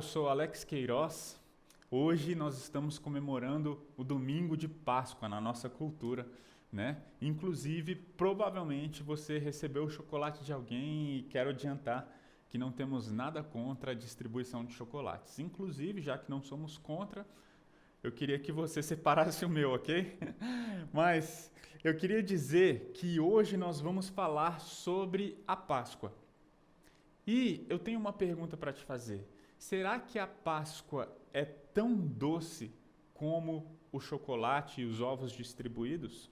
eu sou Alex Queiroz. Hoje nós estamos comemorando o domingo de Páscoa na nossa cultura, né? Inclusive, provavelmente você recebeu o chocolate de alguém e quero adiantar que não temos nada contra a distribuição de chocolates. Inclusive, já que não somos contra, eu queria que você separasse o meu, ok? Mas eu queria dizer que hoje nós vamos falar sobre a Páscoa. E eu tenho uma pergunta para te fazer. Será que a Páscoa é tão doce como o chocolate e os ovos distribuídos?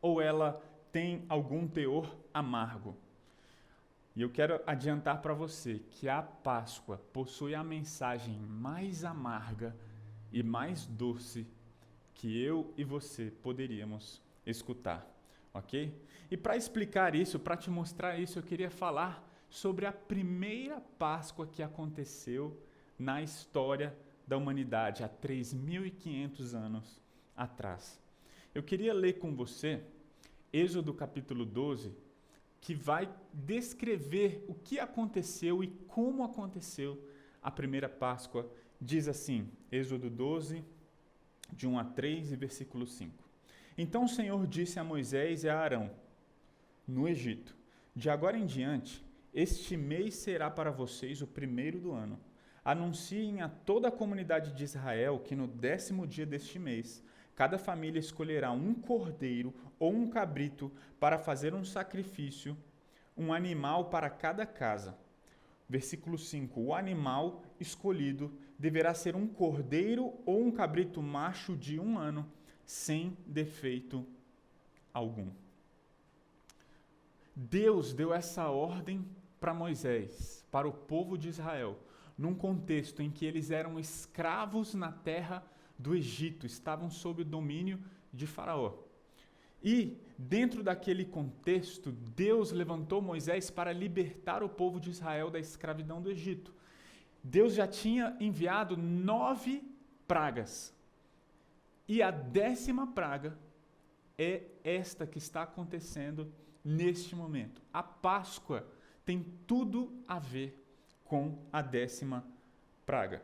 Ou ela tem algum teor amargo? E eu quero adiantar para você que a Páscoa possui a mensagem mais amarga e mais doce que eu e você poderíamos escutar, ok? E para explicar isso, para te mostrar isso, eu queria falar sobre a primeira Páscoa que aconteceu na história da humanidade, há 3.500 anos atrás. Eu queria ler com você Êxodo capítulo 12, que vai descrever o que aconteceu e como aconteceu a primeira Páscoa. Diz assim, Êxodo 12, de 1 a 3 e versículo 5. Então o Senhor disse a Moisés e a Arão, no Egito, de agora em diante, este mês será para vocês o primeiro do ano. Anunciem a toda a comunidade de Israel que no 10º dia deste mês, cada família escolherá um cordeiro ou um cabrito para fazer um sacrifício, um animal para cada casa. Versículo 5. O animal escolhido deverá ser um cordeiro ou um cabrito macho de 1 ano, sem defeito algum. Deus deu essa ordem para Moisés, para o povo de Israel, num contexto em que eles eram escravos na terra do Egito, estavam sob o domínio de Faraó. E, dentro daquele contexto, Deus levantou Moisés para libertar o povo de Israel da escravidão do Egito. Deus já tinha enviado 9 pragas. E a 10ª praga é esta que está acontecendo neste momento. A Páscoa tem tudo a ver com a 10ª praga,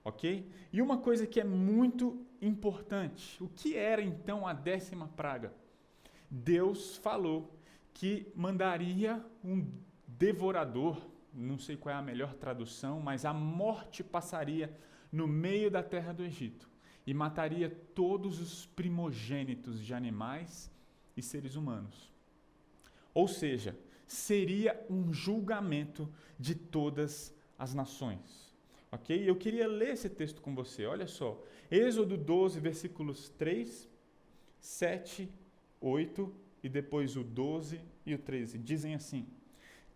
ok? E uma coisa que é muito importante, o que era então a 10ª praga? Deus falou que mandaria um devorador, não sei qual é a melhor tradução, mas a morte passaria no meio da terra do Egito e mataria todos os primogênitos de animais e seres humanos. Ou seja, seria um julgamento de todas as nações. Ok? Eu queria ler esse texto com você. Olha só. Êxodo 12, versículos 3, 7, 8 e depois o 12 e o 13. Dizem assim: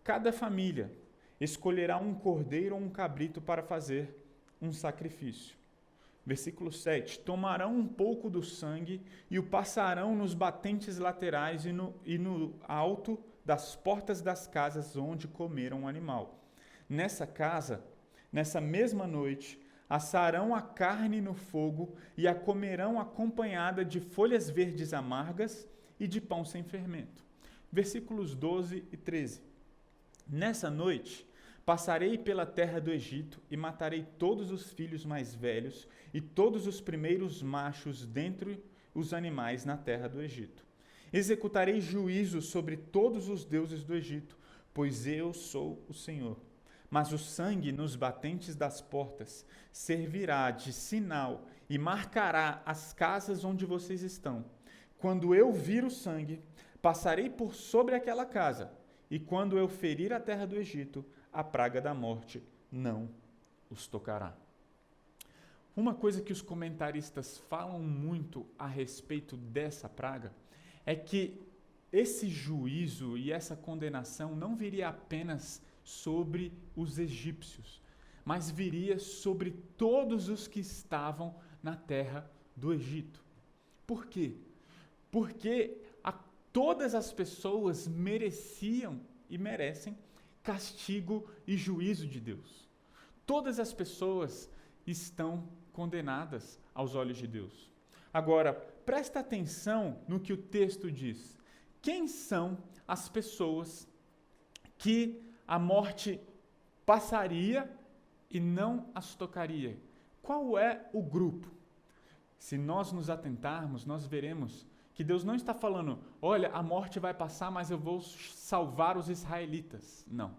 cada família escolherá um cordeiro ou um cabrito para fazer um sacrifício. Versículo 7. Tomarão um pouco do sangue e o passarão nos batentes laterais e no alto das portas das casas onde comeram o animal. Nessa mesma noite, assarão a carne no fogo e a comerão acompanhada de folhas verdes amargas e de pão sem fermento. Versículos 12 e 13. Nessa noite, passarei pela terra do Egito e matarei todos os filhos mais velhos e todos os primeiros machos dentre os animais na terra do Egito. Executarei juízo sobre todos os deuses do Egito, pois eu sou o Senhor. Mas o sangue nos batentes das portas servirá de sinal e marcará as casas onde vocês estão. Quando eu vir o sangue, passarei por sobre aquela casa, e quando eu ferir a terra do Egito, a praga da morte não os tocará. Uma coisa que os comentaristas falam muito a respeito dessa praga é que esse juízo e essa condenação não viria apenas sobre os egípcios, mas viria sobre todos os que estavam na terra do Egito. Por quê? Porque todas as pessoas mereciam e merecem castigo e juízo de Deus. Todas as pessoas estão condenadas aos olhos de Deus. Agora, presta atenção no que o texto diz. Quem são as pessoas que a morte passaria e não as tocaria. Qual é o grupo? Se nós nos atentarmos, nós veremos que Deus não está falando, olha, a morte vai passar, mas eu vou salvar os israelitas. Não.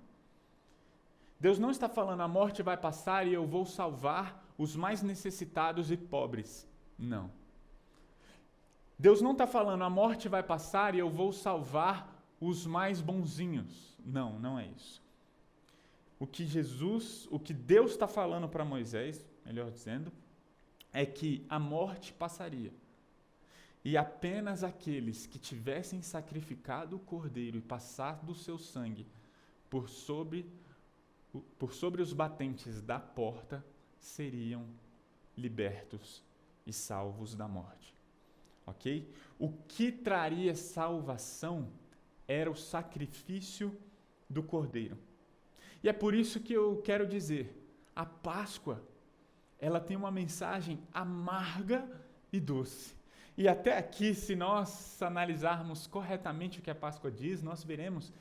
Deus não está falando, a morte vai passar e eu vou salvar os mais necessitados e pobres. Não. Deus não está falando, a morte vai passar e eu vou salvar os mais bonzinhos. Não, não é isso. O que Deus está falando para Moisés, melhor dizendo, é que a morte passaria. E apenas aqueles que tivessem sacrificado o cordeiro e passado o seu sangue por sobre os batentes da porta seriam libertos e salvos da morte. Ok? O que traria salvação era o sacrifício do cordeiro. E é por isso que eu quero dizer, a Páscoa, ela tem uma mensagem amarga e doce. E até aqui, se nós analisarmos corretamente o que a Páscoa diz, nós veremos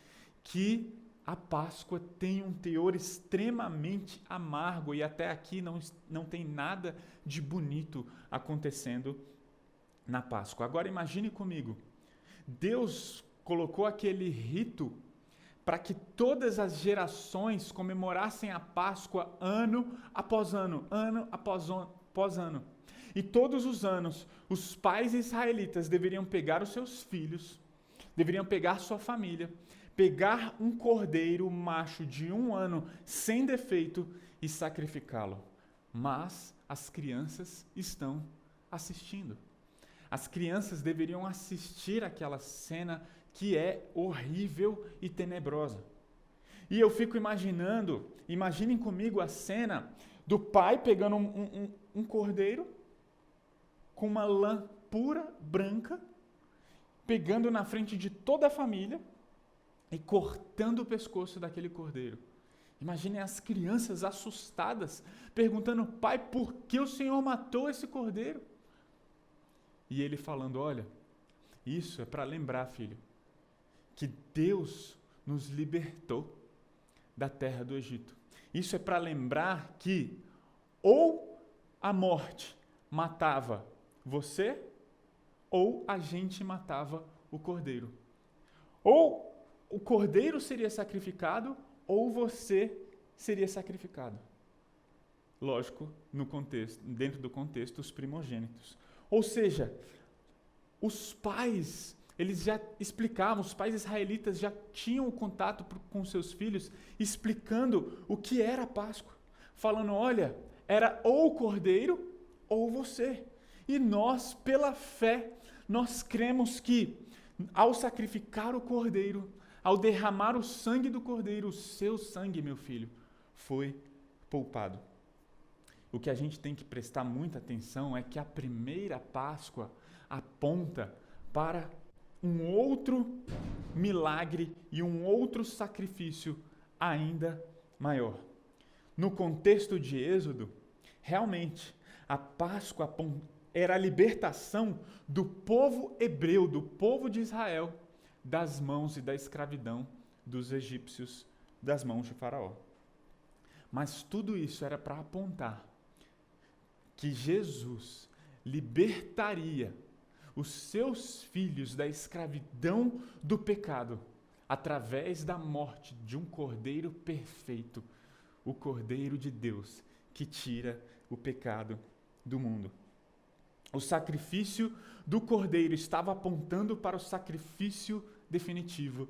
que a Páscoa tem um teor extremamente amargo e até aqui não tem nada de bonito acontecendo na Páscoa. Agora imagine comigo, Deus colocou aquele rito para que todas as gerações comemorassem a Páscoa ano após ano, ano após ano. E todos os anos, os pais israelitas deveriam pegar os seus filhos, deveriam pegar sua família, pegar um cordeiro macho de 1 ano sem defeito e sacrificá-lo. Mas as crianças estão assistindo. As crianças deveriam assistir aquela cena que é horrível e tenebrosa. E eu fico imaginando, imaginem comigo a cena do pai pegando um cordeiro com uma lã pura, branca, pegando na frente de toda a família e cortando o pescoço daquele cordeiro. Imaginem as crianças assustadas, perguntando, pai, por que o Senhor matou esse cordeiro? E ele falando, olha, isso é para lembrar, filho, que Deus nos libertou da terra do Egito. Isso é para lembrar que ou a morte matava você, ou a gente matava o cordeiro. Ou o cordeiro seria sacrificado, ou você seria sacrificado. Lógico, dentro do contexto, os primogênitos. Ou seja, os pais, eles já explicavam, os pais israelitas já tinham o contato com seus filhos, explicando o que era a Páscoa. Falando, olha, era ou o cordeiro ou você. E nós, pela fé, nós cremos que ao sacrificar o cordeiro, ao derramar o sangue do cordeiro, o seu sangue, meu filho, foi poupado. O que a gente tem que prestar muita atenção é que a primeira Páscoa aponta para um outro milagre e um outro sacrifício ainda maior. No contexto de Êxodo, realmente, a Páscoa era a libertação do povo hebreu, do povo de Israel, das mãos e da escravidão dos egípcios, das mãos de Faraó. Mas tudo isso era para apontar que Jesus libertaria os seus filhos da escravidão do pecado através da morte de um cordeiro perfeito, o Cordeiro de Deus que tira o pecado do mundo. O sacrifício do cordeiro estava apontando para o sacrifício definitivo,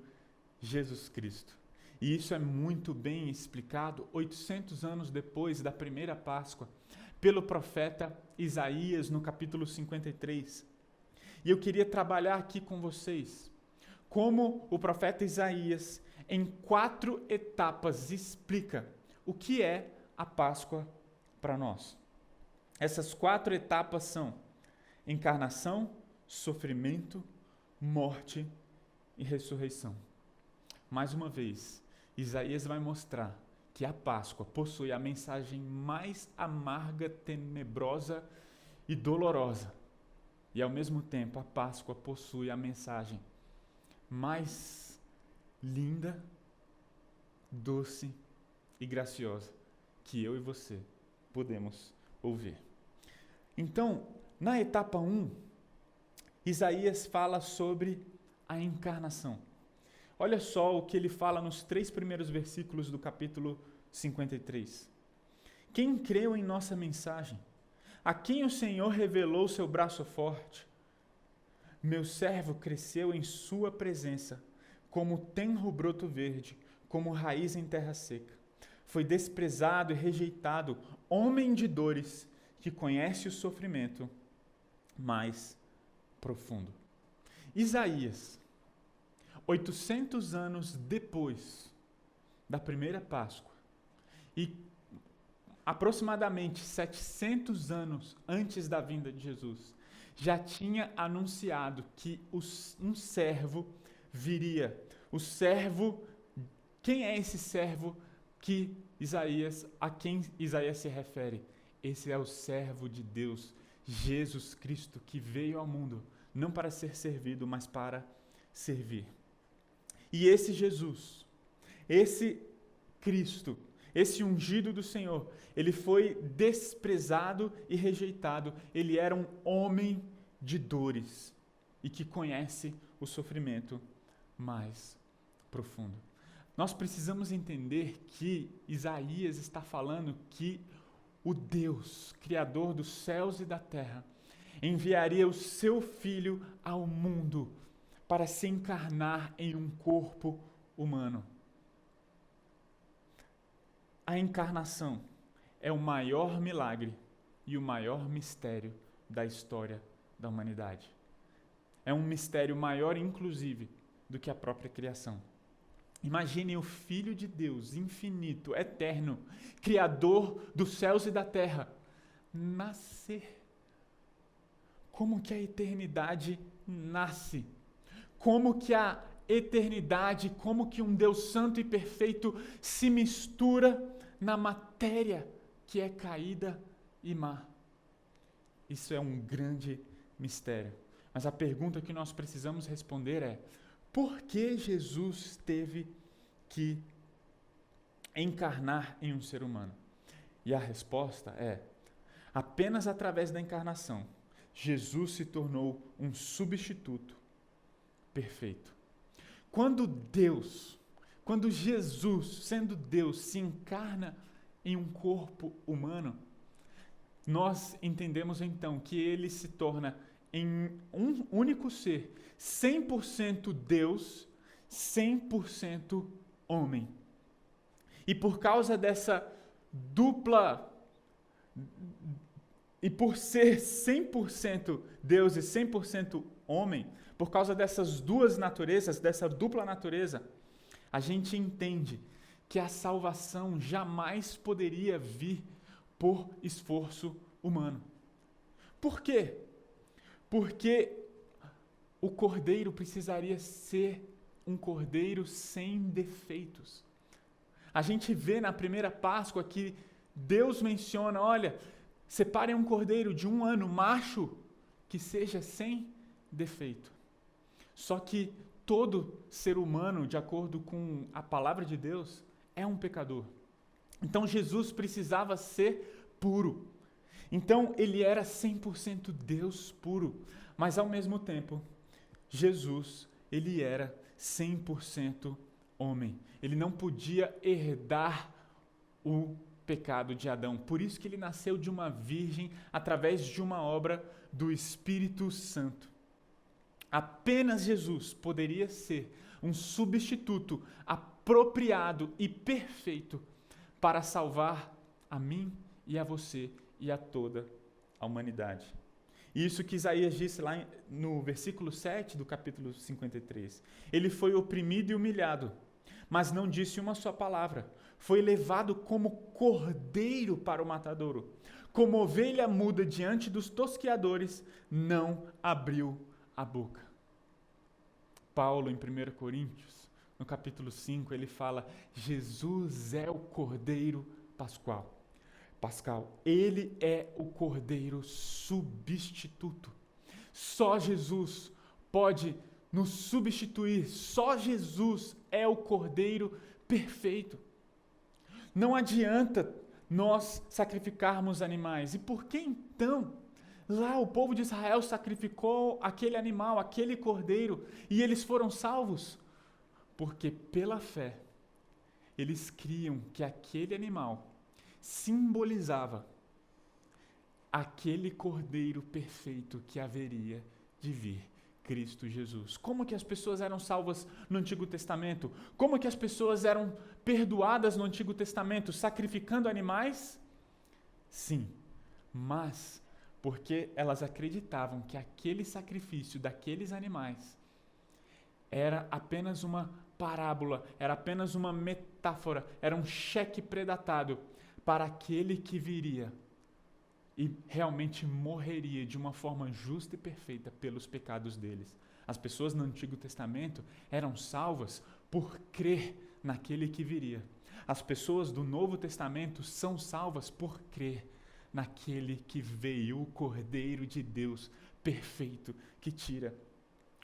Jesus Cristo. E isso é muito bem explicado 800 anos depois da primeira Páscoa, pelo profeta Isaías, no capítulo 53. E eu queria trabalhar aqui com vocês como o profeta Isaías, em 4 etapas, explica o que é a Páscoa para nós. Essas 4 etapas são encarnação, sofrimento, morte e ressurreição. Mais uma vez, Isaías vai mostrar que a Páscoa possui a mensagem mais amarga, tenebrosa e dolorosa. E ao mesmo tempo, a Páscoa possui a mensagem mais linda, doce e graciosa, que eu e você podemos ouvir. Então, na etapa 1, Isaías fala sobre a encarnação. Olha só o que ele fala nos 3 primeiros versículos do capítulo 53. Quem creu em nossa mensagem? A quem o Senhor revelou seu braço forte? Meu servo cresceu em sua presença, como tenro broto verde, como raiz em terra seca. Foi desprezado e rejeitado, homem de dores, que conhece o sofrimento mais profundo. Isaías, 800 anos depois da primeira Páscoa e aproximadamente 700 anos antes da vinda de Jesus, já tinha anunciado que um servo viria. O servo, quem é esse servo a quem Isaías se refere? Esse é o servo de Deus, Jesus Cristo, que veio ao mundo, não para ser servido, mas para servir. E esse Jesus, esse Cristo, esse ungido do Senhor, ele foi desprezado e rejeitado. Ele era um homem de dores e que conhece o sofrimento mais profundo. Nós precisamos entender que Isaías está falando que o Deus, Criador dos céus e da terra, enviaria o seu Filho ao mundo para se encarnar em um corpo humano. A encarnação é o maior milagre e o maior mistério da história da humanidade. É um mistério maior, inclusive, do que a própria criação. Imaginem o Filho de Deus, infinito, eterno, Criador dos céus e da terra, nascer. Como que a eternidade nasce? Como que a eternidade, como que um Deus santo e perfeito se mistura na matéria que é caída e má? Isso é um grande mistério. Mas a pergunta que nós precisamos responder é: por que Jesus teve que encarnar em um ser humano? E a resposta é: apenas através da encarnação, Jesus se tornou um substituto perfeito. Quando Jesus, sendo Deus, se encarna em um corpo humano, nós entendemos então que ele se torna em um único ser, 100% Deus, 100% homem. E por causa dessa dupla, e por ser 100% Deus e 100% homem, por causa dessas duas naturezas, dessa dupla natureza, a gente entende que a salvação jamais poderia vir por esforço humano. Por quê? Porque o cordeiro precisaria ser um cordeiro sem defeitos. A gente vê na primeira Páscoa que Deus menciona, olha, separem um cordeiro de 1 ano, macho, que seja sem defeito. Só que todo ser humano, de acordo com a palavra de Deus, é um pecador. Então Jesus precisava ser puro. Então ele era 100% Deus puro, mas ao mesmo tempo, Jesus, ele era 100% homem. Ele não podia herdar o pecado de Adão. Por isso que ele nasceu de uma virgem através de uma obra do Espírito Santo. Apenas Jesus poderia ser um substituto apropriado e perfeito para salvar a mim e a você e a toda a humanidade. Isso que Isaías disse lá no versículo 7 do capítulo 53. Ele foi oprimido e humilhado, mas não disse uma só palavra. Foi levado como cordeiro para o matadouro. Como ovelha muda diante dos tosqueadores, não abriu a boca. Paulo, em 1 Coríntios, no capítulo 5, ele fala: Jesus é o cordeiro pascal. Ele é o cordeiro substituto. Só Jesus pode nos substituir. Só Jesus é o cordeiro perfeito. Não adianta nós sacrificarmos animais? E por que então lá o povo de Israel sacrificou aquele animal, aquele cordeiro, e eles foram salvos? Porque pela fé, eles criam que aquele animal simbolizava aquele cordeiro perfeito que haveria de vir, Cristo Jesus. Como que as pessoas eram salvas no Antigo Testamento? Como que as pessoas eram perdoadas no Antigo Testamento? Sacrificando animais? Sim, mas porque elas acreditavam que aquele sacrifício daqueles animais era apenas uma parábola, era apenas uma metáfora, era um cheque predatado para aquele que viria e realmente morreria de uma forma justa e perfeita pelos pecados deles. As pessoas no Antigo Testamento eram salvas por crer naquele que viria. As pessoas do Novo Testamento são salvas por crer naquele que veio, o Cordeiro de Deus perfeito, que tira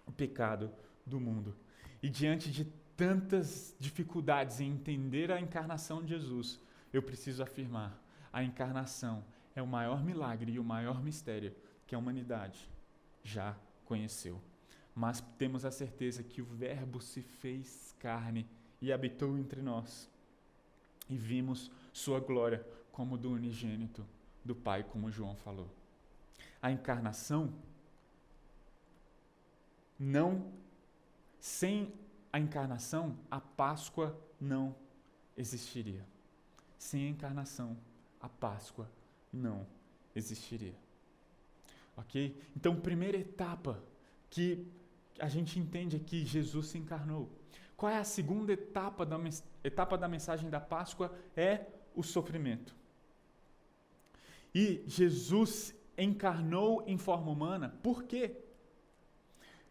o pecado do mundo. E diante de tantas dificuldades em entender a encarnação de Jesus, eu preciso afirmar, a encarnação é o maior milagre e o maior mistério que a humanidade já conheceu. Mas temos a certeza que o Verbo se fez carne e habitou entre nós. E vimos sua glória como do unigênito do Pai, como João falou. A encarnação, sem a encarnação, a Páscoa não existiria. Sem a encarnação, a Páscoa não existiria. Ok? Então, primeira etapa que a gente entende é que Jesus se encarnou. Qual é a segunda etapa da mensagem da Páscoa? É o sofrimento. E Jesus encarnou em forma humana, por quê?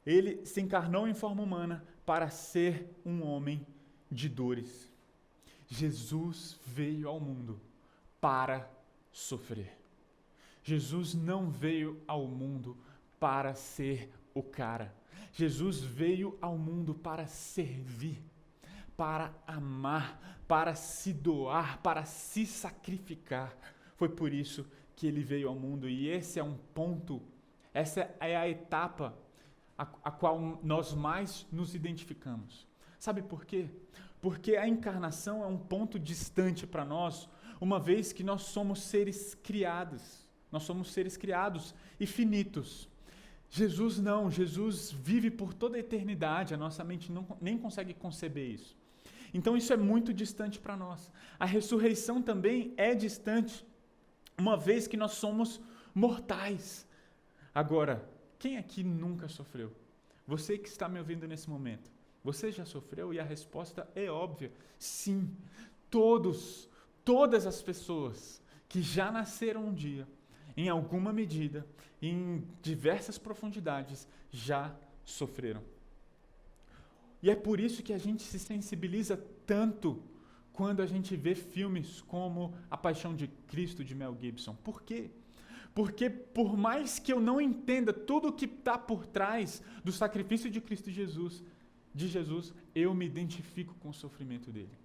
Ele se encarnou em forma humana para ser um homem de dores. Jesus veio ao mundo para sofrer. Jesus não veio ao mundo para ser o cara. Jesus veio ao mundo para servir, para amar, para se doar, para se sacrificar. Foi por isso que ele veio ao mundo, e esse é um ponto, essa é a etapa a qual nós mais nos identificamos. Sabe por quê? Porque a encarnação é um ponto distante para nós, uma vez que nós somos seres criados. Nós somos seres criados e finitos. Jesus não, Jesus vive por toda a eternidade, a nossa mente nem consegue conceber isso. Então isso é muito distante para nós. A ressurreição também é distante, uma vez que nós somos mortais. Agora, quem aqui nunca sofreu? Você que está me ouvindo nesse momento, você já sofreu? E a resposta é óbvia, sim. Todas as pessoas que já nasceram um dia, em alguma medida, em diversas profundidades, já sofreram. E é por isso que a gente se sensibiliza tanto quando a gente vê filmes como A Paixão de Cristo, de Mel Gibson. Por quê? Porque por mais que eu não entenda tudo o que está por trás do sacrifício de Cristo Jesus, eu me identifico com o sofrimento dele.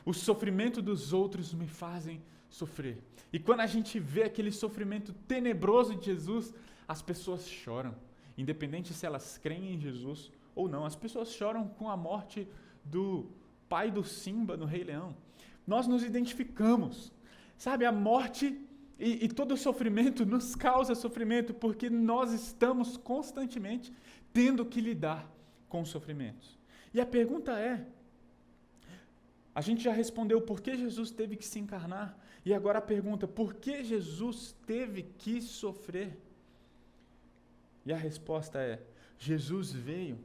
O sofrimento dos outros me fazem sofrer. E quando a gente vê aquele sofrimento tenebroso de Jesus, as pessoas choram. Independente se elas creem em Jesus ou não. As pessoas choram com a morte do pai do Simba no Rei Leão. Nós nos identificamos. Sabe, a morte e todo o sofrimento nos causa sofrimento, porque nós estamos constantemente tendo que lidar com os sofrimentos. E a pergunta é, a gente já respondeu por que Jesus teve que se encarnar, e agora a pergunta, por que Jesus teve que sofrer? E a resposta é, Jesus veio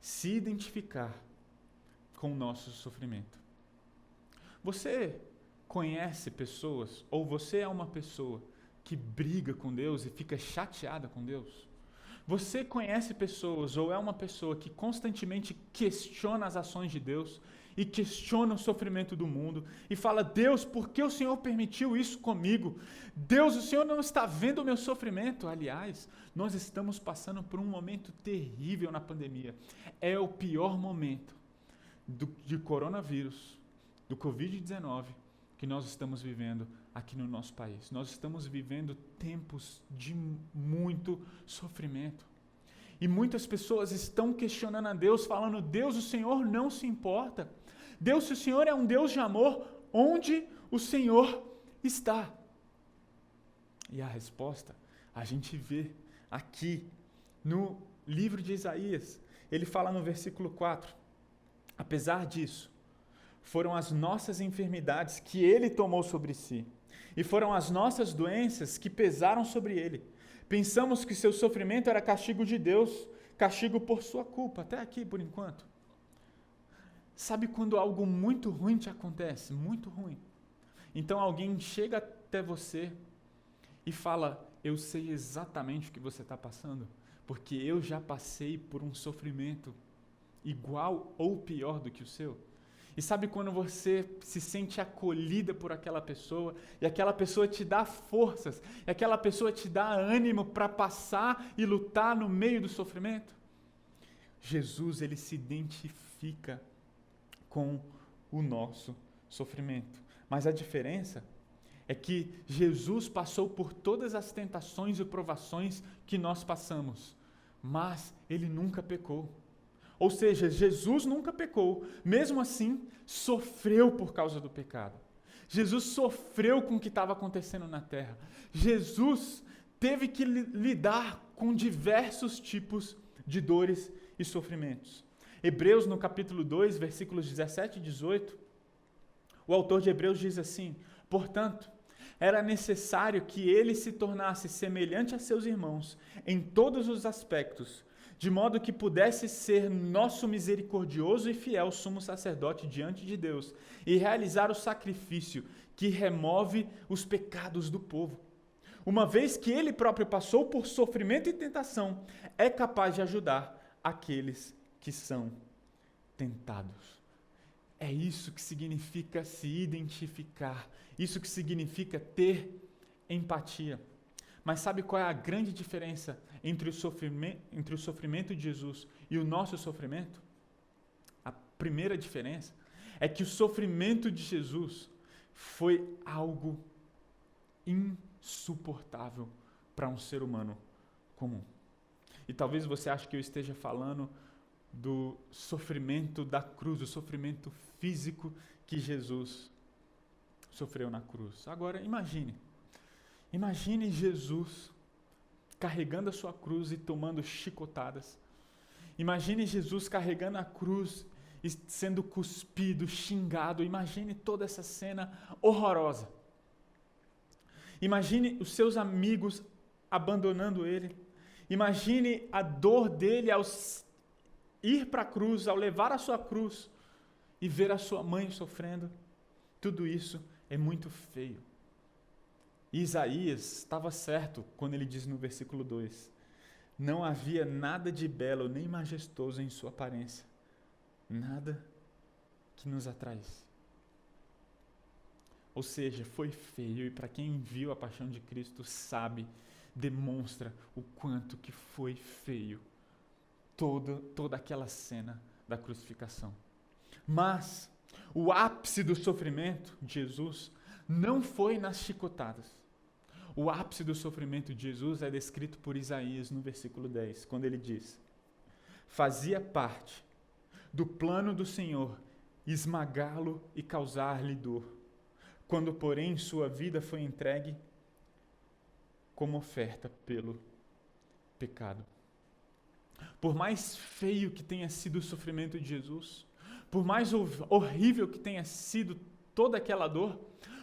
se identificar com o nosso sofrimento. Você conhece pessoas, ou você é uma pessoa que briga com Deus e fica chateada com Deus? Você conhece pessoas, ou é uma pessoa que constantemente questiona as ações de Deus e questiona o sofrimento do mundo e fala, Deus, por que o Senhor permitiu isso comigo? Deus, o Senhor não está vendo o meu sofrimento? Aliás, nós estamos passando por um momento terrível na pandemia. É o pior momento de coronavírus, do Covid-19, que nós estamos vivendo aqui no nosso país. Nós estamos vivendo tempos de muito sofrimento. E muitas pessoas estão questionando a Deus, falando: Deus, o Senhor não se importa. Deus, se o Senhor é um Deus de amor, onde o Senhor está? E a resposta a gente vê aqui no livro de Isaías. Ele fala no versículo 4: apesar disso, foram as nossas enfermidades que ele tomou sobre si, e foram as nossas doenças que pesaram sobre ele. Pensamos que seu sofrimento era castigo de Deus, castigo por sua culpa. Até aqui, por enquanto. Sabe quando algo muito ruim te acontece? Muito ruim. Então alguém chega até você e fala: eu sei exatamente o que você está passando, porque eu já passei por um sofrimento igual ou pior do que o seu. E sabe quando você se sente acolhida por aquela pessoa, e aquela pessoa te dá forças, e aquela pessoa te dá ânimo para passar e lutar no meio do sofrimento? Jesus, ele se identifica com o nosso sofrimento. Mas a diferença é que Jesus passou por todas as tentações e provações que nós passamos, mas ele nunca pecou. Ou seja, Jesus nunca pecou, mesmo assim, sofreu por causa do pecado. Jesus sofreu com o que estava acontecendo na terra. Jesus teve que lidar com diversos tipos de dores e sofrimentos. Hebreus, no capítulo 2, versículos 17 e 18, o autor de Hebreus diz assim: portanto, era necessário que ele se tornasse semelhante a seus irmãos em todos os aspectos, de modo que pudesse ser nosso misericordioso e fiel sumo sacerdote diante de Deus e realizar o sacrifício que remove os pecados do povo. Uma vez que ele próprio passou por sofrimento e tentação, é capaz de ajudar aqueles que são tentados. É isso que significa se identificar, isso que significa ter empatia. Mas sabe qual é a grande diferença entre o sofrimento de Jesus e o nosso sofrimento? A primeira diferença é que o sofrimento de Jesus foi algo insuportável para um ser humano comum. E talvez você ache que eu esteja falando do sofrimento da cruz, do sofrimento físico que Jesus sofreu na cruz. Agora, imagine Jesus carregando a sua cruz e tomando chicotadas. Imagine Jesus carregando a cruz e sendo cuspido, xingado. Imagine toda essa cena horrorosa. Imagine os seus amigos abandonando ele. Imagine a dor dele ao ir para a cruz, ao levar a sua cruz e ver a sua mãe sofrendo. Tudo isso é muito feio. Isaías estava certo quando ele diz no versículo 2: não havia nada de belo nem majestoso em sua aparência, nada que nos atraísse. Ou seja, foi feio, e para quem viu a paixão de Cristo sabe, demonstra o quanto que foi feio toda aquela cena da crucificação. Mas o ápice do sofrimento de Jesus não foi nas chicotadas. O ápice do sofrimento de Jesus é descrito por Isaías no versículo 10, quando ele diz: fazia parte do plano do Senhor esmagá-lo e causar-lhe dor, quando, porém, sua vida foi entregue como oferta pelo pecado. Por mais feio que tenha sido o sofrimento de Jesus, por mais horrível que tenha sido toda aquela dor,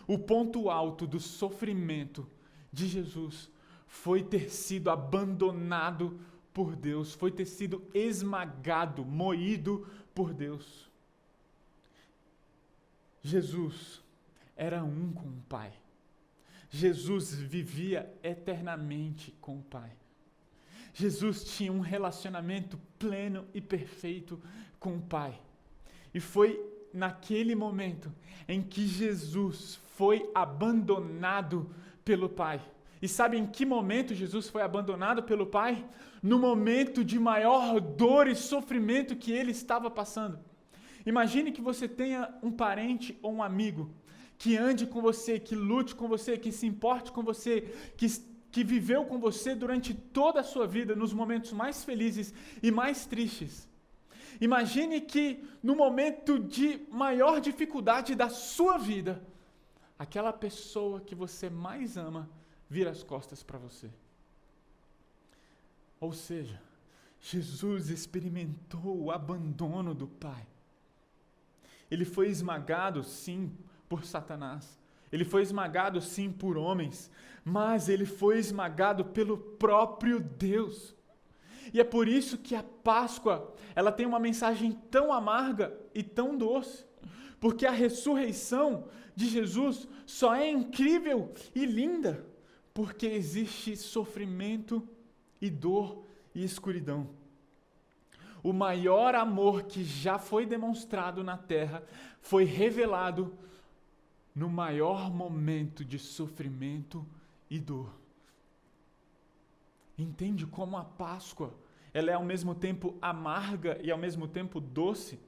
o ponto alto do sofrimento de Jesus foi ter sido abandonado por Deus, foi ter sido esmagado, moído por Deus. Jesus era um com o Pai. Jesus vivia eternamente com o Pai. Jesus tinha um relacionamento pleno e perfeito com o Pai. E foi naquele momento em que Jesus foi abandonado pelo Pai. E sabe em que momento Jesus foi abandonado pelo Pai? No momento de maior dor e sofrimento que ele estava passando. Imagine que você tenha um parente ou um amigo que ande com você, que lute com você, que se importe com você, que viveu com você durante toda a sua vida, nos momentos mais felizes e mais tristes. Imagine que no momento de maior dificuldade da sua vida, aquela pessoa que você mais ama vira as costas para você. Ou seja, Jesus experimentou o abandono do Pai. Ele foi esmagado, sim, por Satanás. Ele foi esmagado, sim, por homens. Mas ele foi esmagado pelo próprio Deus. E é por isso que a Páscoa, ela tem uma mensagem tão amarga e tão doce. Porque a ressurreição de Jesus só é incrível e linda porque existe sofrimento e dor e escuridão. O maior amor que já foi demonstrado na terra foi revelado no maior momento de sofrimento e dor. Entende como a Páscoa, ela é ao mesmo tempo amarga e ao mesmo tempo doce?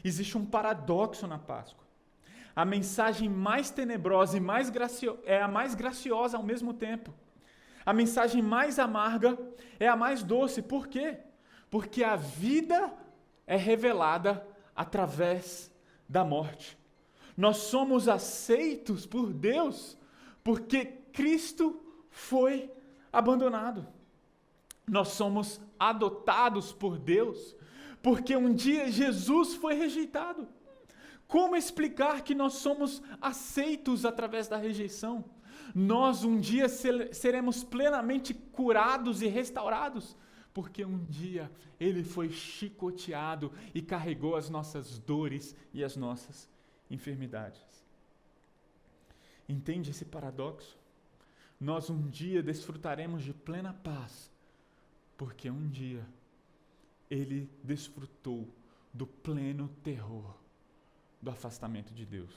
Existe um paradoxo na Páscoa. A mensagem mais tenebrosa e é a mais graciosa ao mesmo tempo. A mensagem mais amarga é a mais doce. Por quê? Porque a vida é revelada através da morte. Nós somos aceitos por Deus porque Cristo foi abandonado. Nós somos adotados por Deus porque um dia Jesus foi rejeitado. Como explicar que nós somos aceitos através da rejeição? Nós um dia seremos plenamente curados e restaurados, porque um dia Ele foi chicoteado e carregou as nossas dores e as nossas enfermidades. Entende esse paradoxo? Nós um dia desfrutaremos de plena paz, porque um dia Ele desfrutou do pleno terror do afastamento de Deus.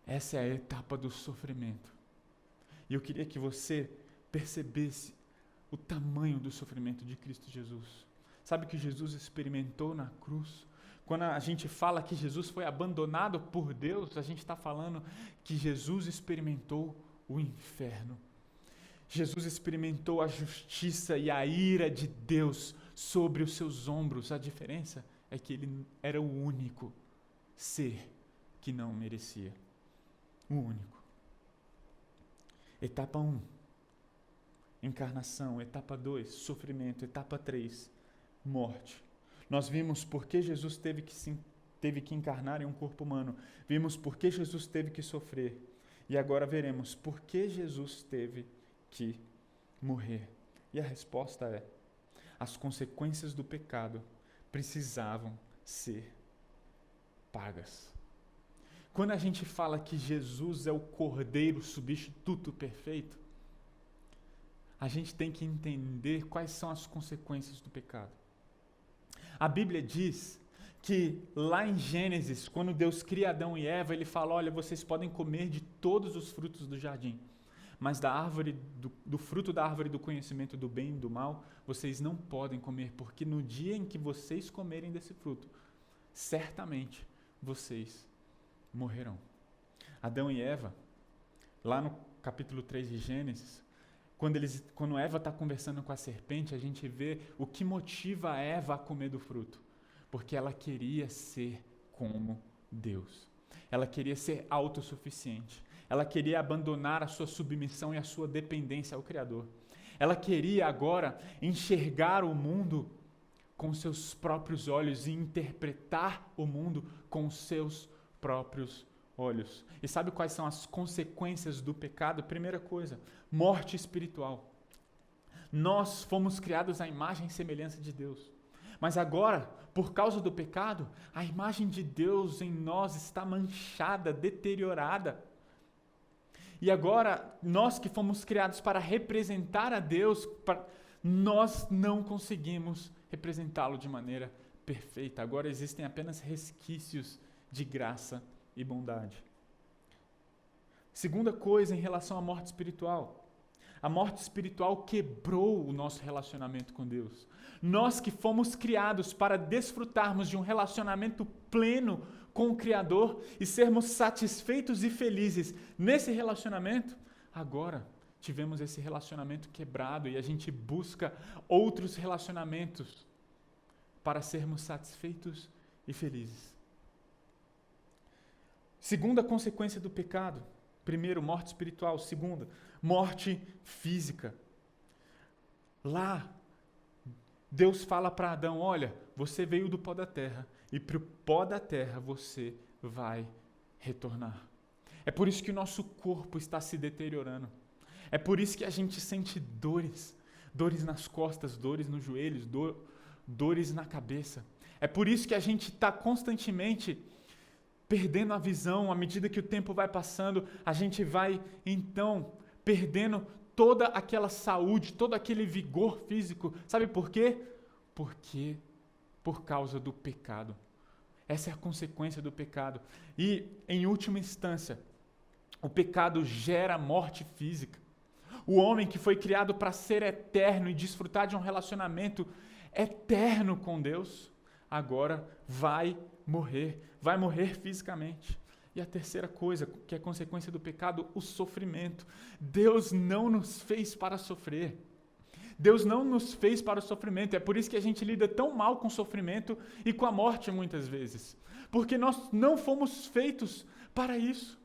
Essa é a etapa do sofrimento. E eu queria que você percebesse o tamanho do sofrimento de Cristo Jesus. Sabe o que Jesus experimentou na cruz? Quando a gente fala que Jesus foi abandonado por Deus, a gente está falando que Jesus experimentou o inferno. Jesus experimentou a justiça e a ira de Deus sobre os seus ombros. A diferença é que ele era o único ser que não merecia. O único. Etapa 1, encarnação. Etapa 2, sofrimento. Etapa 3, morte. Nós vimos por que Jesus teve que encarnar em um corpo humano. Vimos por que Jesus teve que sofrer. E agora veremos por que Jesus teve que morrer. E a resposta é: as consequências do pecado precisavam ser pagas. Quando a gente fala que Jesus é o Cordeiro substituto perfeito, a gente tem que entender quais são as consequências do pecado. A Bíblia diz que lá em Gênesis, quando Deus cria Adão e Eva, Ele fala: olha, vocês podem comer de todos os frutos do jardim, mas do fruto da árvore do conhecimento do bem e do mal, vocês não podem comer, porque no dia em que vocês comerem desse fruto, certamente vocês morrerão. Adão e Eva, lá no capítulo 3 de Gênesis, quando Eva está conversando com a serpente, a gente vê o que motiva a Eva a comer do fruto. Porque ela queria ser como Deus. Ela queria ser autossuficiente. Ela queria abandonar a sua submissão e a sua dependência ao Criador. Ela queria agora enxergar o mundo com seus próprios olhos e interpretar o mundo com os seus próprios olhos. E sabe quais são as consequências do pecado? Primeira coisa, morte espiritual. Nós fomos criados à imagem e semelhança de Deus. Mas agora, por causa do pecado, a imagem de Deus em nós está manchada, deteriorada. E agora, nós que fomos criados para representar a Deus, nós não conseguimos representá-lo de maneira perfeita. Agora existem apenas resquícios de graça e bondade. Segunda coisa em relação à morte espiritual. A morte espiritual quebrou o nosso relacionamento com Deus. Nós que fomos criados para desfrutarmos de um relacionamento pleno com o Criador e sermos satisfeitos e felizes nesse relacionamento, agora tivemos esse relacionamento quebrado e a gente busca outros relacionamentos para sermos satisfeitos e felizes. Segunda consequência do pecado. Primeiro, morte espiritual. Segunda, morte física. Lá, Deus fala para Adão, olha, você veio do pó da terra e para o pó da terra você vai retornar. É por isso que o nosso corpo está se deteriorando. É por isso que a gente sente dores. Dores nas costas, dores nos joelhos, dores na cabeça. É por isso que a gente está constantemente perdendo a visão. À medida que o tempo vai passando, a gente vai, então, perdendo toda aquela saúde, todo aquele vigor físico. Sabe por quê? Porque por causa do pecado. Essa é a consequência do pecado. E, em última instância, o pecado gera morte física. O homem que foi criado para ser eterno e desfrutar de um relacionamento eterno com Deus, agora vai morrer fisicamente. E a terceira coisa, que é consequência do pecado, o sofrimento. Deus não nos fez para sofrer. Deus não nos fez para o sofrimento. É por isso que a gente lida tão mal com o sofrimento e com a morte muitas vezes. Porque nós não fomos feitos para isso.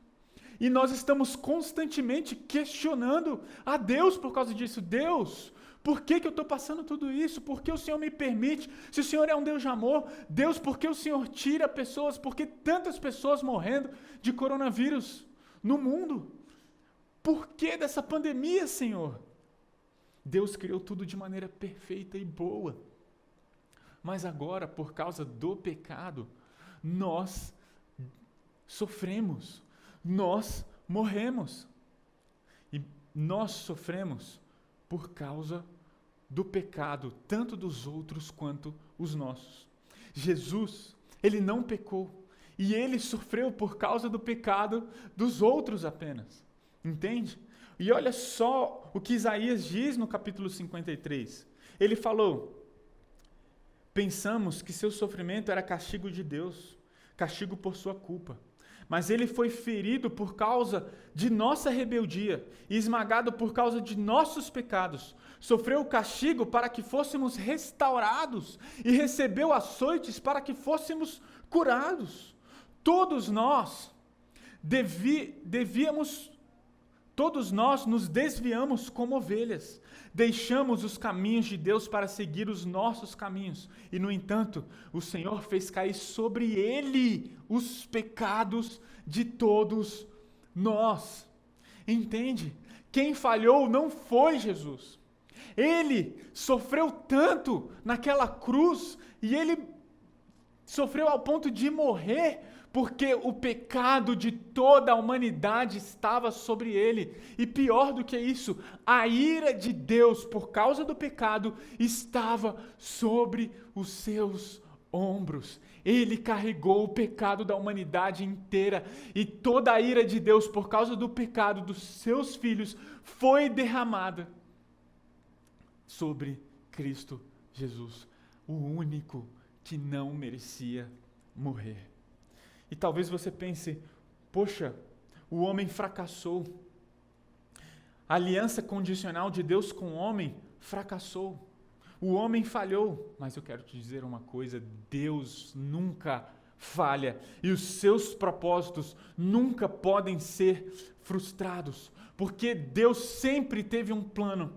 E nós estamos constantemente questionando a Deus por causa disso. Deus, por que eu estou passando tudo isso? Por que o Senhor me permite? Se o Senhor é um Deus de amor, Deus, por que o Senhor tira pessoas? Por que tantas pessoas morrendo de coronavírus no mundo? Por que dessa pandemia, Senhor? Deus criou tudo de maneira perfeita e boa. Mas agora, por causa do pecado, nós sofremos. Nós morremos. E nós sofremos por causa do pecado, tanto dos outros quanto os nossos. Jesus, ele não pecou. E ele sofreu por causa do pecado dos outros apenas. Entende? E olha só o que Isaías diz no capítulo 53. Ele falou: pensamos que seu sofrimento era castigo de Deus, castigo por sua culpa. Mas ele foi ferido por causa de nossa rebeldia e esmagado por causa de nossos pecados. Sofreu o castigo para que fôssemos restaurados e recebeu açoites para que fôssemos curados. Todos nós nos desviamos como ovelhas. Deixamos os caminhos de Deus para seguir os nossos caminhos. E, no entanto, o Senhor fez cair sobre ele os pecados de todos nós. Entende? Quem falhou não foi Jesus. Ele sofreu tanto naquela cruz e ele sofreu ao ponto de morrer porque o pecado de toda a humanidade estava sobre ele. E pior do que isso, a ira de Deus por causa do pecado estava sobre os seus ombros. Ele carregou o pecado da humanidade inteira e toda a ira de Deus por causa do pecado dos seus filhos foi derramada sobre Cristo Jesus, o único que não merecia morrer. E talvez você pense, poxa, o homem fracassou. A aliança condicional de Deus com o homem fracassou. O homem falhou. Mas eu quero te dizer uma coisa, Deus nunca falha. E os seus propósitos nunca podem ser frustrados. Porque Deus sempre teve um plano,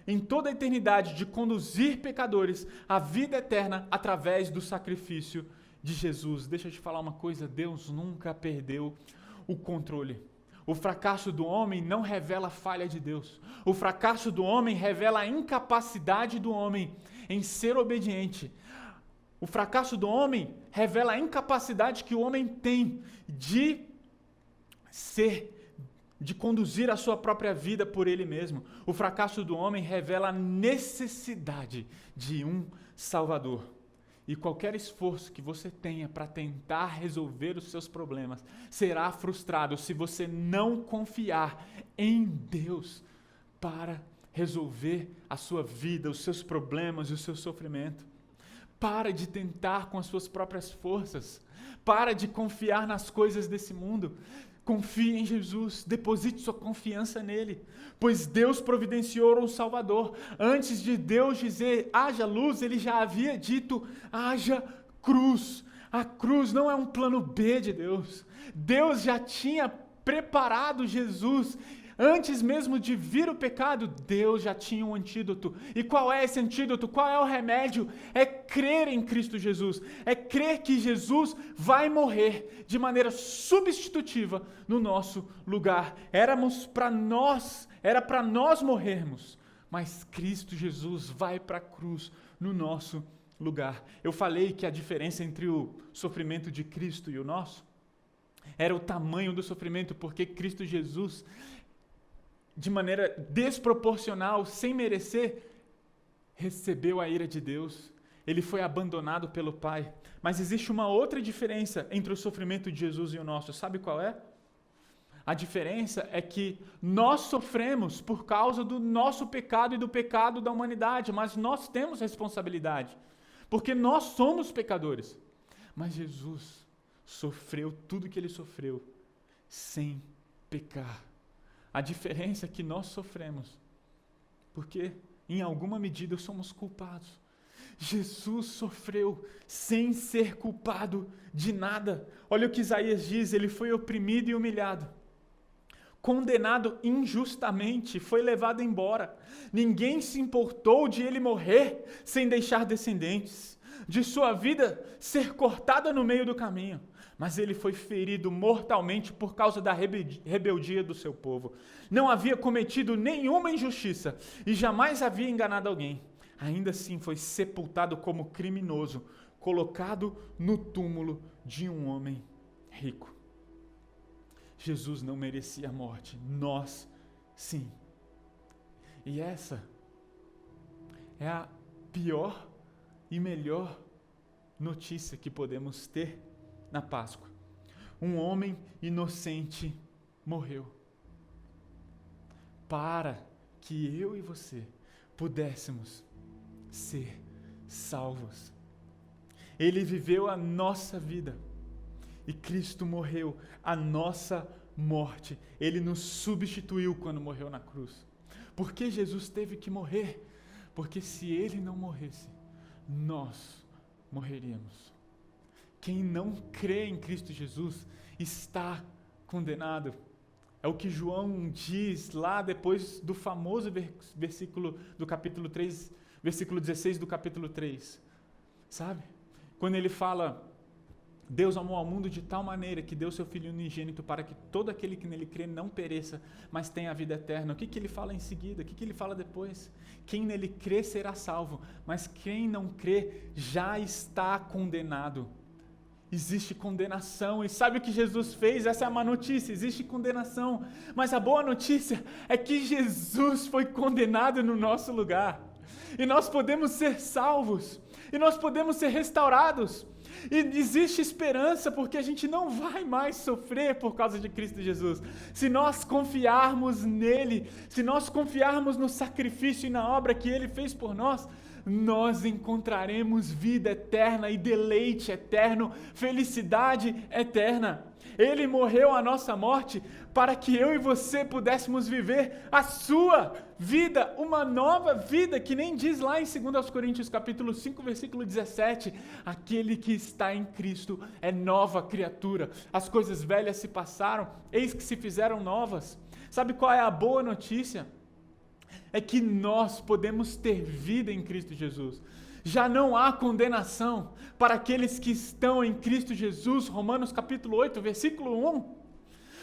em toda a eternidade, de conduzir pecadores à vida eterna através do sacrifício de Jesus. Deixa eu te falar uma coisa, Deus nunca perdeu o controle. O fracasso do homem não revela a falha de Deus. O fracasso do homem revela a incapacidade do homem em ser obediente. O fracasso do homem revela a incapacidade que o homem tem de conduzir a sua própria vida por ele mesmo. O fracasso do homem revela a necessidade de um Salvador. E qualquer esforço que você tenha para tentar resolver os seus problemas será frustrado se você não confiar em Deus para resolver a sua vida, os seus problemas e o seu sofrimento. Para de tentar com as suas próprias forças. Para de confiar nas coisas desse mundo. Confie em Jesus, deposite sua confiança nele, pois Deus providenciou um Salvador. Antes de Deus dizer, haja luz, ele já havia dito, haja cruz. A cruz não é um plano B de Deus. Deus já tinha preparado Jesus. Antes mesmo de vir o pecado, Deus já tinha um antídoto. E qual é esse antídoto? Qual é o remédio? É crer em Cristo Jesus. É crer que Jesus vai morrer de maneira substitutiva no nosso lugar. Era para nós morrermos, mas Cristo Jesus vai para a cruz no nosso lugar. Eu falei que a diferença entre o sofrimento de Cristo e o nosso era o tamanho do sofrimento, porque Cristo Jesus, de maneira desproporcional, sem merecer, recebeu a ira de Deus. Ele foi abandonado pelo Pai. Mas existe uma outra diferença entre o sofrimento de Jesus e o nosso. Sabe qual é? A diferença é que nós sofremos por causa do nosso pecado e do pecado da humanidade, mas nós temos responsabilidade, porque nós somos pecadores. Mas Jesus sofreu tudo que ele sofreu sem pecar. A diferença é que nós sofremos, porque em alguma medida somos culpados. Jesus sofreu sem ser culpado de nada. Olha o que Isaías diz, ele foi oprimido e humilhado, condenado injustamente, foi levado embora. Ninguém se importou de ele morrer sem deixar descendentes, de sua vida ser cortada no meio do caminho. Mas ele foi ferido mortalmente por causa da rebeldia do seu povo. Não havia cometido nenhuma injustiça e jamais havia enganado alguém. Ainda assim foi sepultado como criminoso, colocado no túmulo de um homem rico. Jesus não merecia a morte, nós sim. E essa é a pior e melhor notícia que podemos ter na Páscoa. Um homem inocente morreu para que eu e você pudéssemos ser salvos. Ele viveu a nossa vida e Cristo morreu a nossa morte. Ele nos substituiu quando morreu na cruz. Por que Jesus teve que morrer? Porque se ele não morresse, nós morreríamos. Quem não crê em Cristo Jesus está condenado. É o que João diz lá depois do famoso versículo do capítulo 3, versículo 16 do capítulo 3. Sabe? Quando ele fala, Deus amou ao mundo de tal maneira que deu seu Filho unigênito para que todo aquele que nele crê não pereça, mas tenha a vida eterna. O que ele fala em seguida? O que ele fala depois? Quem nele crê será salvo, mas quem não crê já está condenado. Existe condenação, e sabe o que Jesus fez? Essa é a má notícia, existe condenação, mas a boa notícia é que Jesus foi condenado no nosso lugar, e nós podemos ser salvos, e nós podemos ser restaurados, e existe esperança, porque a gente não vai mais sofrer por causa de Cristo Jesus, se nós confiarmos nele, se nós confiarmos no sacrifício e na obra que ele fez por nós, nós encontraremos vida eterna e deleite eterno, felicidade eterna. Ele morreu a nossa morte para que eu e você pudéssemos viver a sua vida, uma nova vida, que nem diz lá em 2 Coríntios capítulo 5, versículo 17, aquele que está em Cristo é nova criatura, as coisas velhas se passaram, eis que se fizeram novas. Sabe qual é a boa notícia? É que nós podemos ter vida em Cristo Jesus. Já não há condenação para aqueles que estão em Cristo Jesus. Romanos capítulo 8, versículo 1.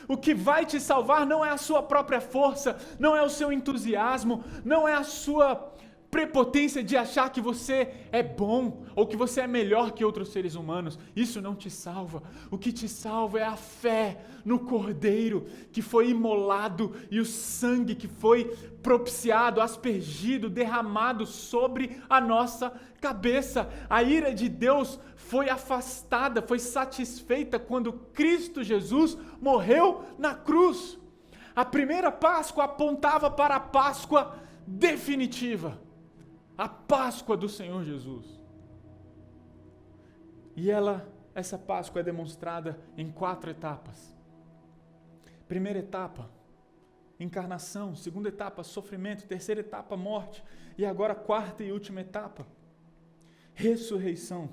O que vai te salvar não é a sua própria força, não é o seu entusiasmo, não é a sua prepotência de achar que você é bom ou que você é melhor que outros seres humanos. Isso não te salva. O que te salva é a fé no Cordeiro que foi imolado e o sangue que foi propiciado, aspergido, derramado sobre a nossa cabeça. A ira de Deus foi afastada, foi satisfeita quando Cristo Jesus morreu na cruz. A primeira Páscoa apontava para a Páscoa definitiva, a Páscoa do Senhor Jesus. E essa Páscoa é demonstrada em 4 etapas. Primeira etapa, encarnação. Segunda etapa, sofrimento. Terceira etapa, morte. E agora, quarta e última etapa, ressurreição.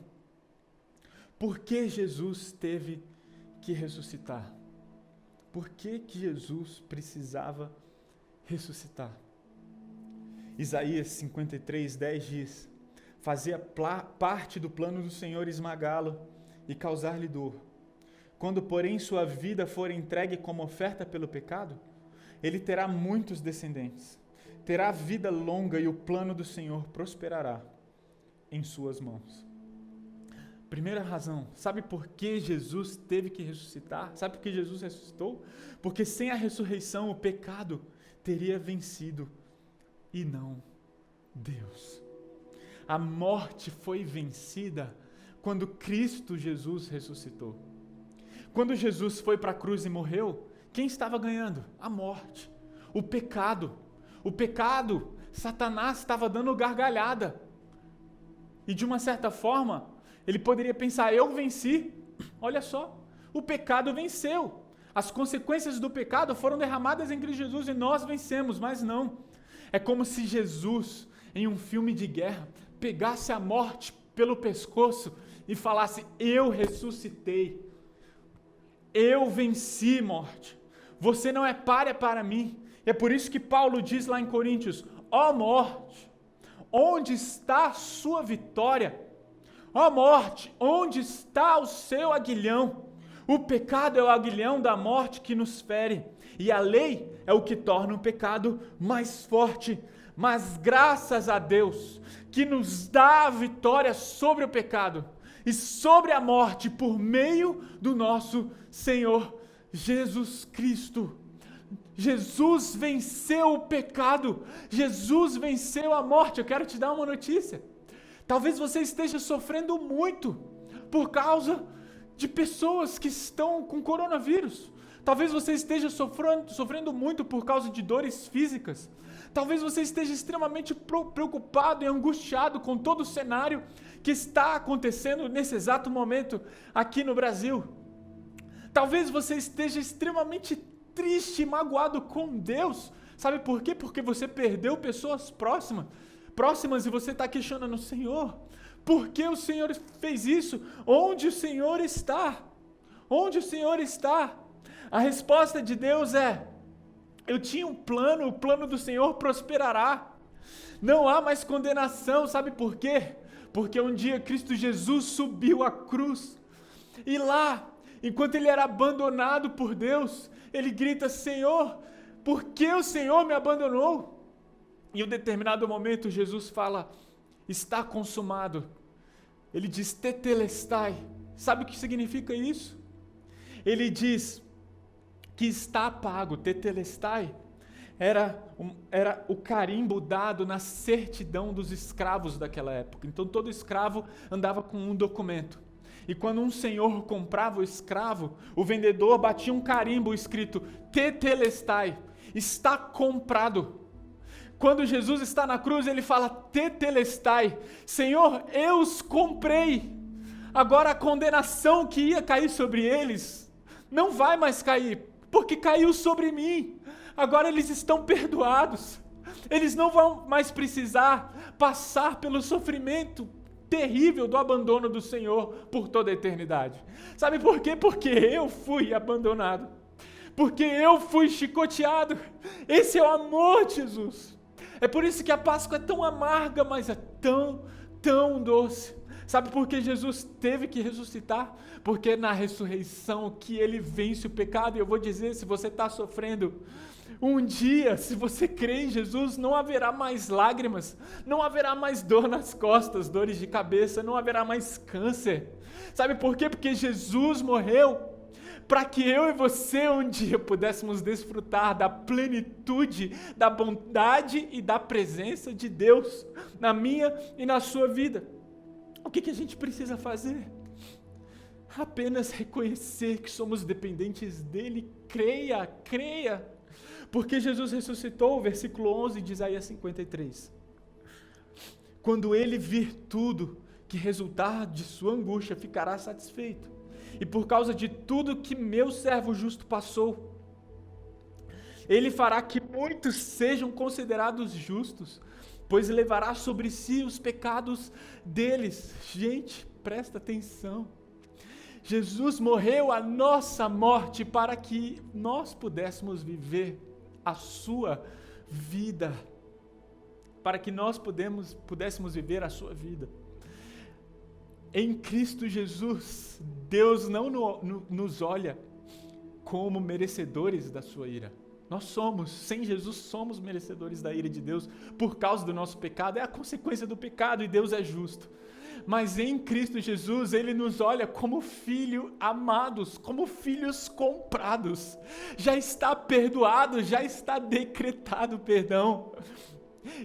Por que Jesus teve que ressuscitar? Por que Jesus precisava ressuscitar? Isaías 53:10 diz: fazia parte do plano do Senhor esmagá-lo e causar-lhe dor. Quando, porém, sua vida for entregue como oferta pelo pecado, ele terá muitos descendentes, terá vida longa e o plano do Senhor prosperará em suas mãos. Primeira razão, sabe por que Jesus teve que ressuscitar? Sabe por que Jesus ressuscitou? Porque sem a ressurreição o pecado teria vencido e não Deus. A morte foi vencida quando Cristo Jesus ressuscitou. Quando Jesus foi para a cruz e morreu, quem estava ganhando? A morte, o pecado. O pecado, Satanás estava dando gargalhada. E de uma certa forma, ele poderia pensar, eu venci. Olha só, o pecado venceu. As consequências do pecado foram derramadas em Cristo Jesus e nós vencemos, mas não. É como se Jesus, em um filme de guerra, pegasse a morte pelo pescoço e falasse, eu ressuscitei. Eu venci, morte. Você não é pária para mim. É por isso que Paulo diz lá em Coríntios, ó morte, onde está a sua vitória? Ó morte, onde está o seu aguilhão? O pecado é o aguilhão da morte que nos fere, e a lei é o que torna o pecado mais forte. Mas graças a Deus, que nos dá a vitória sobre o pecado e sobre a morte por meio do nosso Senhor Jesus Cristo. Jesus venceu o pecado, Jesus venceu a morte. Eu quero te dar uma notícia. Talvez você esteja sofrendo muito por causa de pessoas que estão com coronavírus. Talvez você esteja sofrendo muito por causa de dores físicas. Talvez você esteja extremamente preocupado e angustiado com todo o cenário que está acontecendo nesse exato momento aqui no Brasil. Talvez você esteja extremamente triste e magoado com Deus. Sabe por quê? Porque você perdeu pessoas próximas e você está questionando, Senhor, por que o Senhor fez isso? Onde o Senhor está? Onde o Senhor está? A resposta de Deus é, eu tinha um plano, o plano do Senhor prosperará. Não há mais condenação, sabe por quê? Porque um dia Cristo Jesus subiu à cruz e lá, enquanto ele era abandonado por Deus, ele grita, Senhor, por que o Senhor me abandonou? E em um determinado momento Jesus fala, está consumado. Ele diz, tetelestai. Sabe o que significa isso? Ele diz que está pago. Tetelestai era o carimbo dado na certidão dos escravos daquela época. Então todo escravo andava com um documento. E quando um senhor comprava o escravo, o vendedor batia um carimbo escrito tetelestai, está comprado. Quando Jesus está na cruz, ele fala tetelestai, Senhor, eu os comprei. Agora a condenação que ia cair sobre eles não vai mais cair, porque caiu sobre mim. Agora eles estão perdoados. Eles não vão mais precisar passar pelo sofrimento terrível do abandono do Senhor por toda a eternidade. Sabe por quê? Porque eu fui abandonado. Porque eu fui chicoteado. Esse é o amor de Jesus. É por isso que a Páscoa é tão amarga, mas é tão, tão doce. Sabe por que Jesus teve que ressuscitar? Porque é na ressurreição que ele vence o pecado. E eu vou dizer, se você está sofrendo, um dia, se você crê em Jesus, não haverá mais lágrimas, não haverá mais dor nas costas, dores de cabeça, não haverá mais câncer. Sabe por quê? Porque Jesus morreu para que eu e você um dia pudéssemos desfrutar da plenitude, da bondade e da presença de Deus na minha e na sua vida. O que a gente precisa fazer? Apenas reconhecer que somos dependentes dele. Creia Porque Jesus ressuscitou, versículo 11 de Isaías 53. Quando ele vir tudo que resultar de sua angústia, ficará satisfeito. E por causa de tudo que meu servo justo passou, ele fará que muitos sejam considerados justos, pois levará sobre si os pecados deles. Gente, presta atenção. Jesus morreu a nossa morte para que nós pudéssemos viver a sua vida. Para que nós pudéssemos viver a sua vida. Em Cristo Jesus, Deus não nos olha como merecedores da sua ira. Nós somos, sem Jesus, somos merecedores da ira de Deus por causa do nosso pecado. É a consequência do pecado e Deus é justo. Mas em Cristo Jesus, Ele nos olha como filhos amados, como filhos comprados. Já está perdoado, já está decretado o perdão.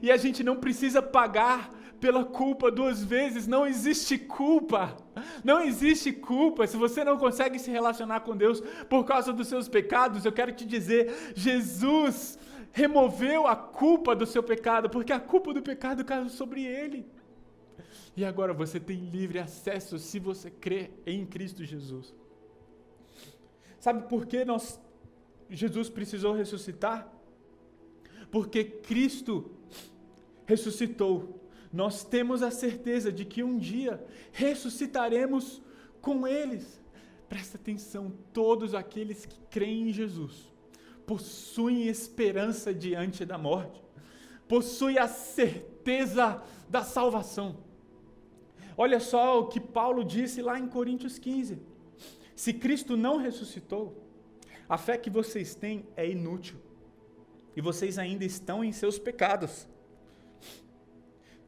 E a gente não precisa pagar pela culpa 2 vezes, não existe culpa. Não existe culpa. Se você não consegue se relacionar com Deus por causa dos seus pecados, eu quero te dizer, Jesus removeu a culpa do seu pecado, porque a culpa do pecado caiu sobre Ele. E agora você tem livre acesso se você crê em Cristo Jesus. Sabe por que Jesus precisou ressuscitar? Porque Cristo ressuscitou. Nós temos a certeza de que um dia ressuscitaremos com eles. Presta atenção, todos aqueles que creem em Jesus possuem esperança diante da morte, possuem a certeza da salvação. Olha só o que Paulo disse lá em Coríntios 15. Se Cristo não ressuscitou, a fé que vocês têm é inútil e vocês ainda estão em seus pecados.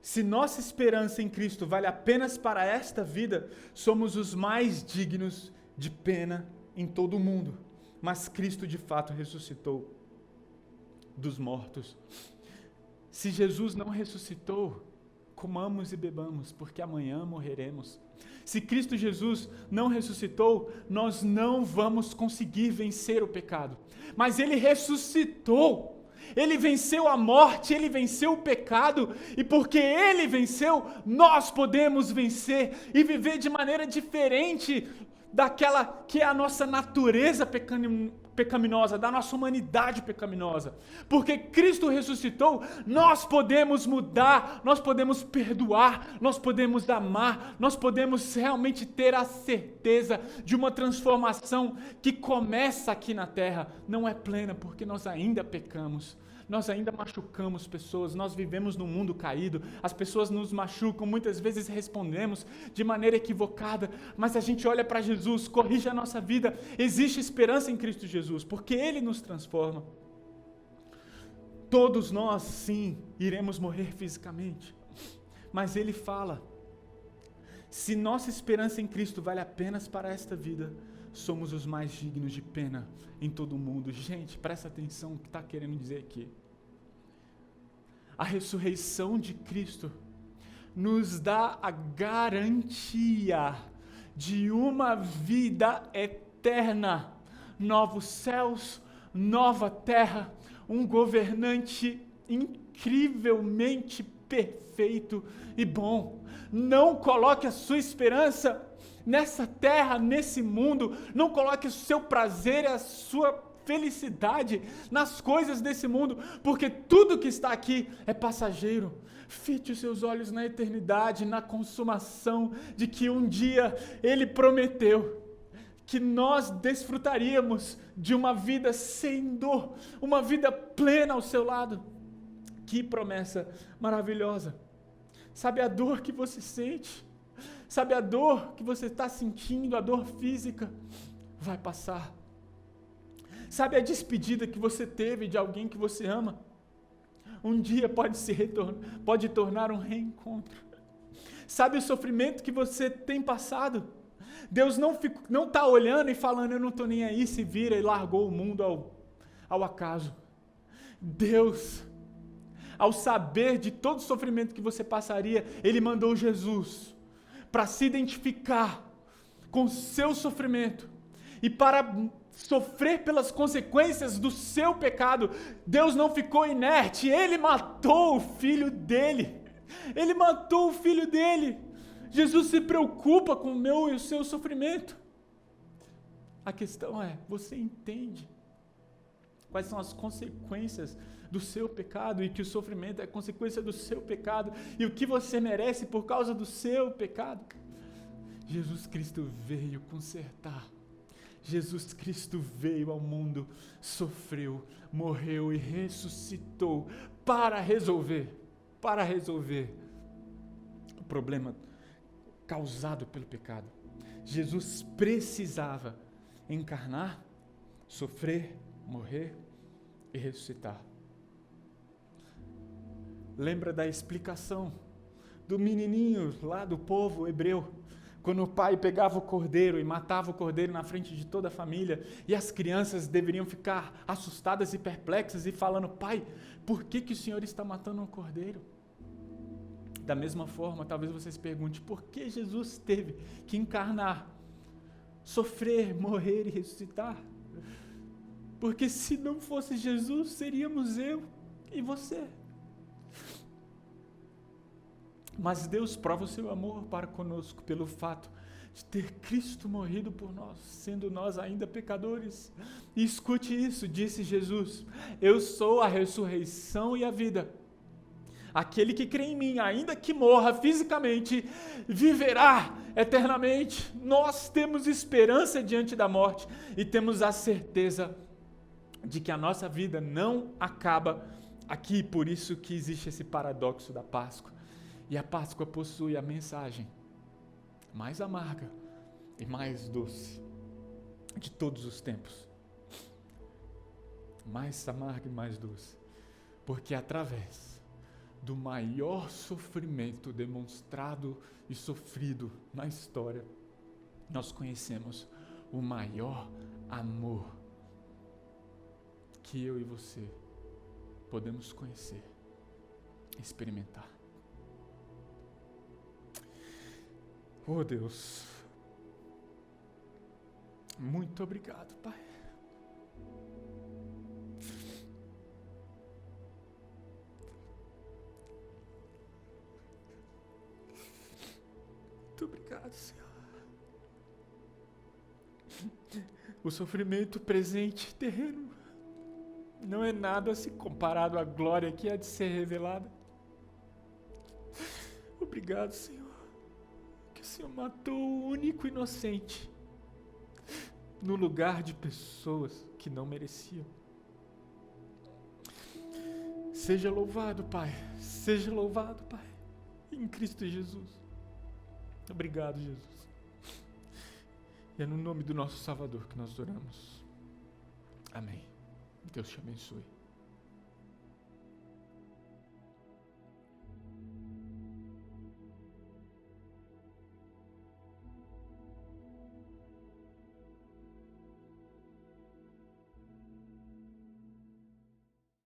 Se nossa esperança em Cristo vale apenas para esta vida, somos os mais dignos de pena em todo o mundo. Mas Cristo de fato ressuscitou dos mortos. Se Jesus não ressuscitou, comamos e bebamos, porque amanhã morreremos. Se Cristo Jesus não ressuscitou, nós não vamos conseguir vencer o pecado. Mas Ele ressuscitou. Ele venceu a morte, Ele venceu o pecado, e porque Ele venceu, nós podemos vencer e viver de maneira diferente daquela que é a nossa natureza pecaminosa, da nossa humanidade pecaminosa. Porque Cristo ressuscitou, nós podemos mudar, nós podemos perdoar, nós podemos amar, nós podemos realmente ter a certeza de uma transformação que começa aqui na terra. Não é plena porque nós ainda pecamos. Nós ainda machucamos pessoas, nós vivemos num mundo caído, as pessoas nos machucam, muitas vezes respondemos de maneira equivocada, mas a gente olha para Jesus, corrige a nossa vida, existe esperança em Cristo Jesus, porque Ele nos transforma. Todos nós, sim, iremos morrer fisicamente, mas Ele fala, se nossa esperança em Cristo vale apenas para esta vida, somos os mais dignos de pena em todo o mundo. Gente, presta atenção no que está querendo dizer aqui. A ressurreição de Cristo nos dá a garantia de uma vida eterna, novos céus, nova terra, um governante incrivelmente perfeito e bom. Não coloque a sua esperança nessa terra, nesse mundo, não coloque o seu prazer, a sua felicidade nas coisas desse mundo, porque tudo que está aqui é passageiro. Fite os seus olhos na eternidade, na consumação de que um dia Ele prometeu que nós desfrutaríamos de uma vida sem dor, uma vida plena ao seu lado. Que promessa maravilhosa! Sabe a dor que você sente? Sabe a dor que você está sentindo, a dor física, vai passar. Sabe a despedida que você teve de alguém que você ama? Um dia pode tornar um reencontro. Sabe o sofrimento que você tem passado? Deus não está olhando e falando, eu não estou nem aí, se vira e largou o mundo ao acaso. Deus, ao saber de todo o sofrimento que você passaria, Ele mandou Jesus para se identificar com o seu sofrimento e para sofrer pelas consequências do seu pecado. Deus não ficou inerte, Ele matou o Filho dele. Ele matou o Filho dele. Jesus se preocupa com o meu e o seu sofrimento. A questão é, você entende quais são as consequências do seu pecado e que o sofrimento é consequência do seu pecado e o que você merece por causa do seu pecado? Jesus Cristo veio consertar. Jesus Cristo veio ao mundo, sofreu, morreu e ressuscitou para resolver o problema causado pelo pecado. Jesus precisava encarnar, sofrer, morrer e ressuscitar. Lembra da explicação do menininho lá do povo hebreu, quando o pai pegava o cordeiro e matava o cordeiro na frente de toda a família, e as crianças deveriam ficar assustadas e perplexas e falando: pai, por que o Senhor está matando um cordeiro? Da mesma forma, talvez você se pergunte, por que Jesus teve que encarnar, sofrer, morrer e ressuscitar? Porque se não fosse Jesus, seríamos eu e você. Mas Deus prova o seu amor para conosco pelo fato de ter Cristo morrido por nós, sendo nós ainda pecadores. E escute isso, disse Jesus: eu sou a ressurreição e a vida. Aquele que crê em mim, ainda que morra fisicamente, viverá eternamente. Nós temos esperança diante da morte e temos a certeza de que a nossa vida não acaba aqui. Por isso que existe esse paradoxo da Páscoa. E a Páscoa possui a mensagem mais amarga e mais doce de todos os tempos. Mais amarga e mais doce. Porque através do maior sofrimento demonstrado e sofrido na história, nós conhecemos o maior amor que eu e você podemos conhecer, experimentar. Oh Deus, muito obrigado, Pai. Muito obrigado, Senhor. O sofrimento presente e terreno não é nada se comparado à glória que há de ser revelada. Obrigado, Senhor. O Senhor matou o único inocente no lugar de pessoas que não mereciam. Seja louvado, Pai. Seja louvado, Pai. Em Cristo Jesus. Obrigado, Jesus. E é no nome do nosso Salvador que nós oramos. Amém. Deus te abençoe.